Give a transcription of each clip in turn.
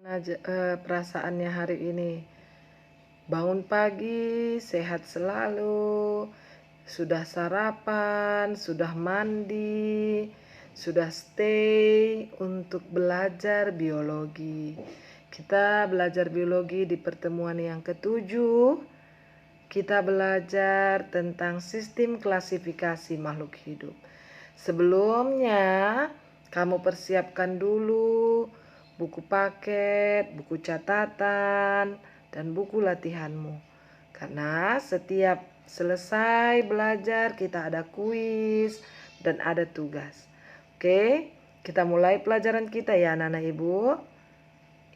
Perasaannya hari ini? Bangun pagi, sehat selalu, sudah sarapan, sudah mandi, sudah stay untuk belajar biologi. Kita belajar biologi di pertemuan yang ketujuh. Kita belajar tentang sistem klasifikasi makhluk hidup. Sebelumnya, kamu persiapkan dulu buku paket, buku catatan, dan buku latihanmu. Karena setiap selesai belajar kita ada kuis dan ada tugas. Oke, kita mulai pelajaran kita ya anak-anak ibu.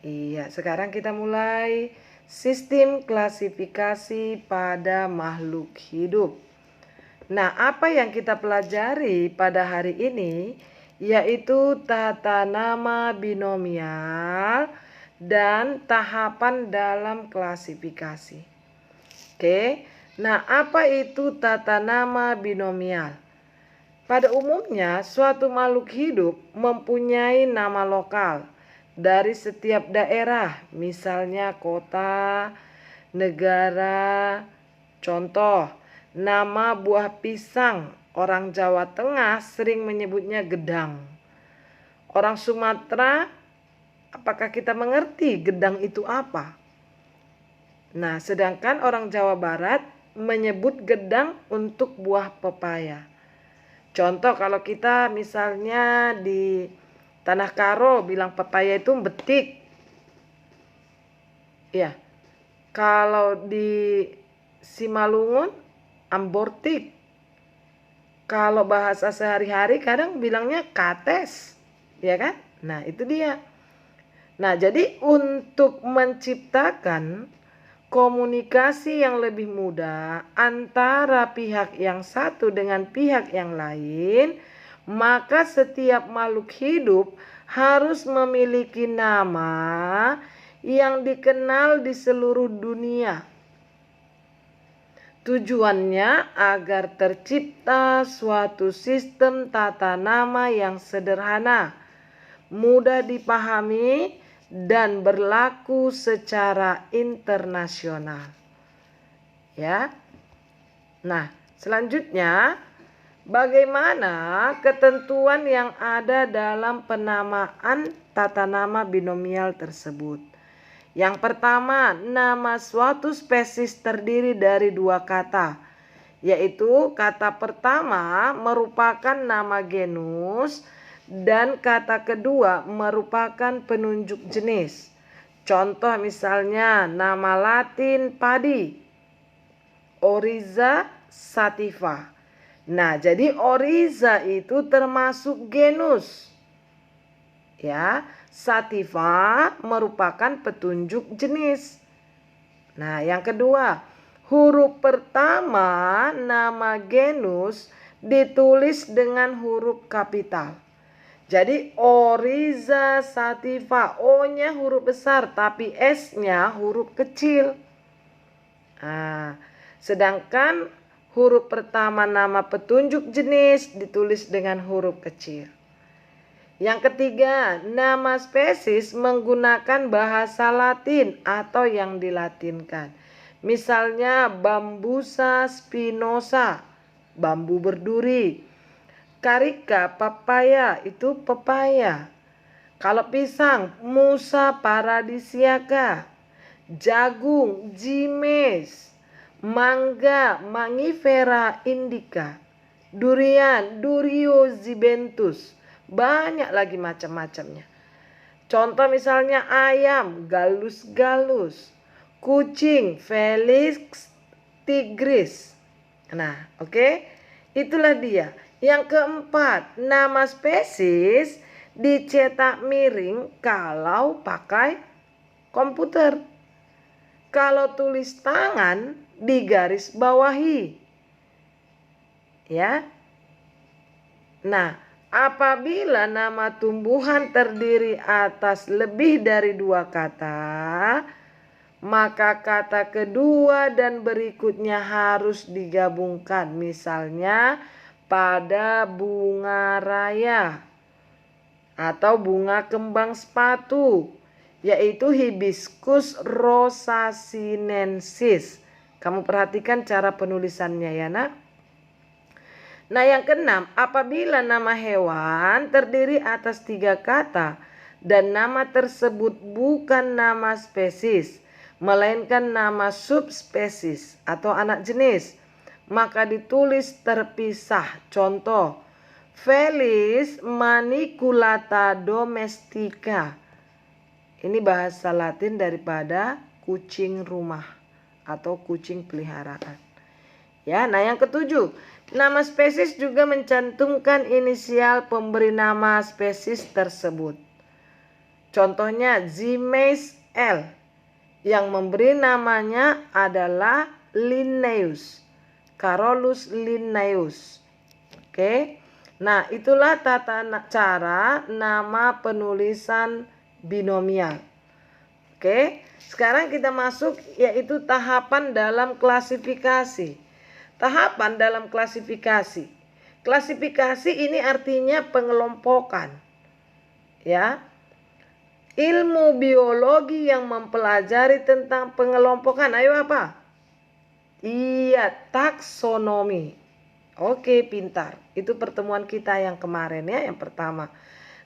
Iya, sekarang kita mulai sistem klasifikasi pada makhluk hidup. Nah, apa yang kita pelajari pada hari ini yaitu tata nama binomial dan tahapan dalam klasifikasi. Oke, nah apa itu tata nama binomial? Pada umumnya, suatu makhluk hidup mempunyai nama lokal dari setiap daerah, misalnya kota, negara. Contoh, nama buah pisang, orang Jawa Tengah sering menyebutnya gedang. Orang Sumatera, apakah kita mengerti gedang itu apa? Nah, sedangkan orang Jawa Barat menyebut gedang untuk buah pepaya. Contoh kalau kita misalnya di Tanah Karo bilang pepaya itu betik. Ya. Kalau di Simalungun ambortik. Kalau bahasa sehari-hari kadang bilangnya kates. Ya kan? Nah, itu dia. Nah, jadi untuk menciptakan komunikasi yang lebih mudah antara pihak yang satu dengan pihak yang lain, maka setiap makhluk hidup harus memiliki nama yang dikenal di seluruh dunia. Tujuannya agar tercipta suatu sistem tata nama yang sederhana, mudah dipahami, dan berlaku secara internasional. Ya. Nah, selanjutnya bagaimana ketentuan yang ada dalam penamaan tata nama binomial tersebut? Yang pertama, nama suatu spesies terdiri dari dua kata, yaitu kata pertama merupakan nama genus dan kata kedua merupakan penunjuk jenis. Contoh misalnya nama Latin padi, Oryza sativa. Nah, jadi Oryza itu termasuk genus. Ya, sativa merupakan petunjuk jenis. Nah, yang kedua, huruf pertama nama genus ditulis dengan huruf kapital. Jadi Oryza sativa, O-nya huruf besar tapi S-nya huruf kecil. Nah, sedangkan huruf pertama nama petunjuk jenis ditulis dengan huruf kecil. Yang ketiga, nama spesies menggunakan bahasa Latin atau yang dilatinkan. Misalnya Bambusa spinosa, bambu berduri. Carica papaya, itu pepaya. Kalau pisang, Musa paradisiaca. Jagung, Jimes. Mangga, Mangifera indica. Durian, Duriozibenthus. Banyak lagi macam-macamnya. Contoh misalnya ayam, Gallus gallus. Kucing, Felix tigris. Nah, oke. Itulah dia. Yang keempat, nama spesies dicetak miring kalau pakai komputer. Kalau tulis tangan digaris bawahi. Ya. Nah, apabila nama tumbuhan terdiri atas lebih dari dua kata, maka kata kedua dan berikutnya harus digabungkan. Misalnya pada bunga raya atau bunga kembang sepatu. yaitu Hibiscus rosasinensis. Kamu perhatikan cara penulisannya ya nak. Nah yang keenam, apabila nama hewan terdiri atas 3 kata dan nama tersebut bukan nama spesies, melainkan nama subspesies atau anak jenis, maka ditulis terpisah. Contoh, Felis maniculata domestica. Ini bahasa Latin daripada kucing rumah atau kucing peliharaan. Ya, nah yang ketujuh, nama spesies juga mencantumkan inisial pemberi nama spesies tersebut. Contohnya Zimeis L. Yang memberi namanya adalah Linnaeus, Carolus Linnaeus. Oke. Nah, itulah tata cara nama penulisan binomial. Oke, sekarang kita masuk yaitu tahapan dalam klasifikasi. Tahapan dalam klasifikasi. Klasifikasi ini artinya pengelompokan. Ya. Ilmu biologi yang mempelajari tentang pengelompokan. Ayo apa? Iya, taksonomi. Oke, pintar. Itu pertemuan kita yang kemarin ya, yang pertama.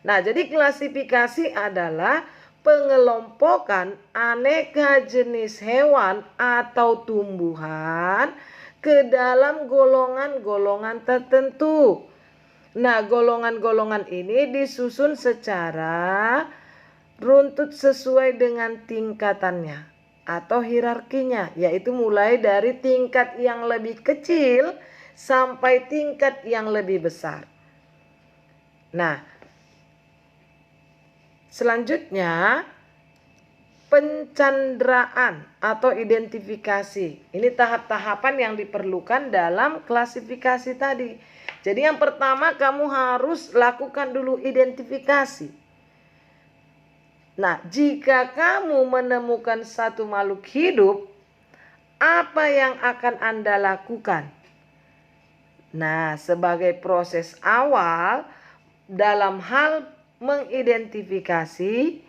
Nah, jadi klasifikasi adalah pengelompokan aneka jenis hewan atau tumbuhan ke dalam golongan-golongan tertentu. Nah, golongan-golongan ini disusun secara runtut sesuai dengan tingkatannya atau hierarkinya, yaitu mulai dari tingkat yang lebih kecil sampai tingkat yang lebih besar. Nah, selanjutnya pencanderaan atau identifikasi. Ini tahap-tahapan yang diperlukan dalam klasifikasi tadi. Jadi yang pertama kamu harus lakukan dulu identifikasi. Nah, jika kamu menemukan satu makhluk hidup, apa yang akan Anda lakukan? Nah, sebagai proses awal dalam hal mengidentifikasi,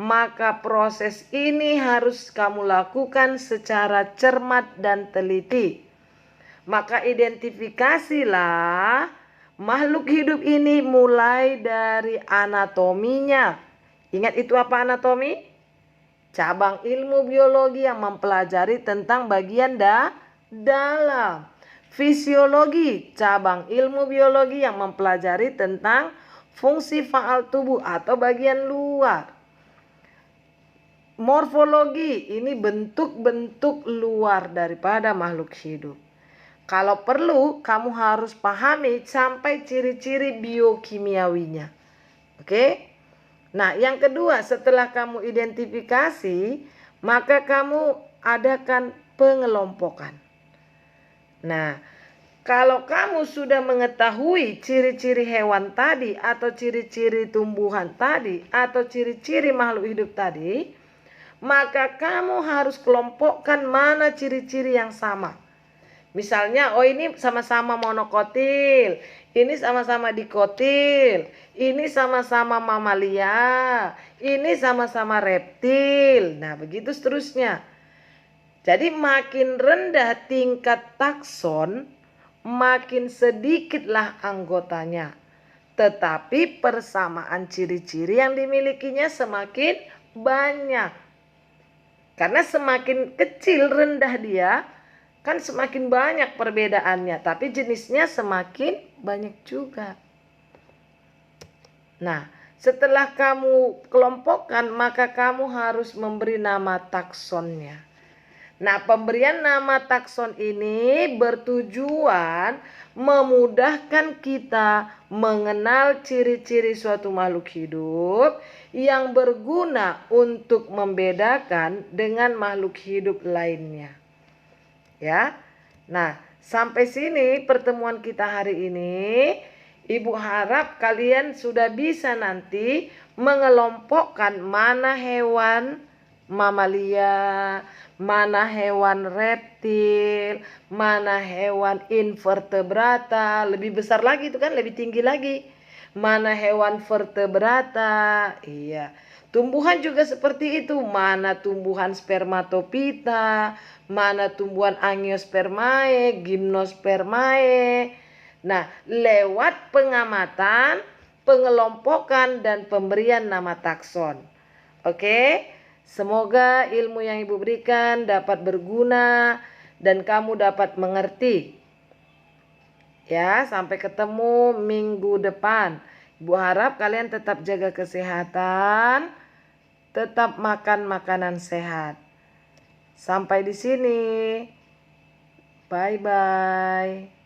maka proses ini harus kamu lakukan secara cermat dan teliti. Maka identifikasilah makhluk hidup ini mulai dari anatominya. Ingat itu apa anatomi? Cabang ilmu biologi yang mempelajari tentang bagian dalam. Fisiologi, cabang ilmu biologi yang mempelajari tentang fungsi faal tubuh atau bagian luar. Morfologi, ini bentuk-bentuk luar daripada makhluk hidup. Kalau perlu, kamu harus pahami sampai ciri-ciri biokimiawinya. Oke? Nah, yang kedua, setelah kamu identifikasi, maka kamu adakan pengelompokan. Nah, kalau kamu sudah mengetahui ciri-ciri hewan tadi atau ciri-ciri tumbuhan tadi atau ciri-ciri makhluk hidup tadi, maka kamu harus kelompokkan mana ciri-ciri yang sama. Misalnya, oh ini sama-sama monokotil, ini sama-sama dikotil, ini sama-sama mamalia, ini sama-sama reptil. Nah, begitu seterusnya. Jadi makin rendah tingkat takson, makin sedikitlah anggotanya. Tetapi persamaan ciri-ciri yang dimilikinya semakin banyak. Karena semakin kecil rendah dia, kan semakin banyak perbedaannya. Tapi jenisnya semakin banyak juga. Nah, setelah kamu kelompokkan, maka kamu harus memberi nama taksonnya. Nah, pemberian nama takson ini bertujuan memudahkan kita mengenal ciri-ciri suatu makhluk hidup yang berguna untuk membedakan dengan makhluk hidup lainnya. Ya. Nah, sampai sini pertemuan kita hari ini. Ibu harap kalian sudah bisa nanti mengelompokkan mana hewan mamalia, mana hewan reptil, mana hewan invertebrata, lebih besar lagi itu kan, lebih tinggi lagi. Mana hewan vertebrata, iya. Tumbuhan juga seperti itu. Mana tumbuhan spermatopita, mana tumbuhan angiospermae, gymnospermae. Nah, lewat pengamatan, pengelompokan, dan pemberian nama takson. Oke, semoga ilmu yang Ibu berikan dapat berguna dan kamu dapat mengerti. Ya, sampai ketemu minggu depan. Ibu harap kalian tetap jaga kesehatan, tetap makan makanan sehat. Sampai di sini. Bye-bye.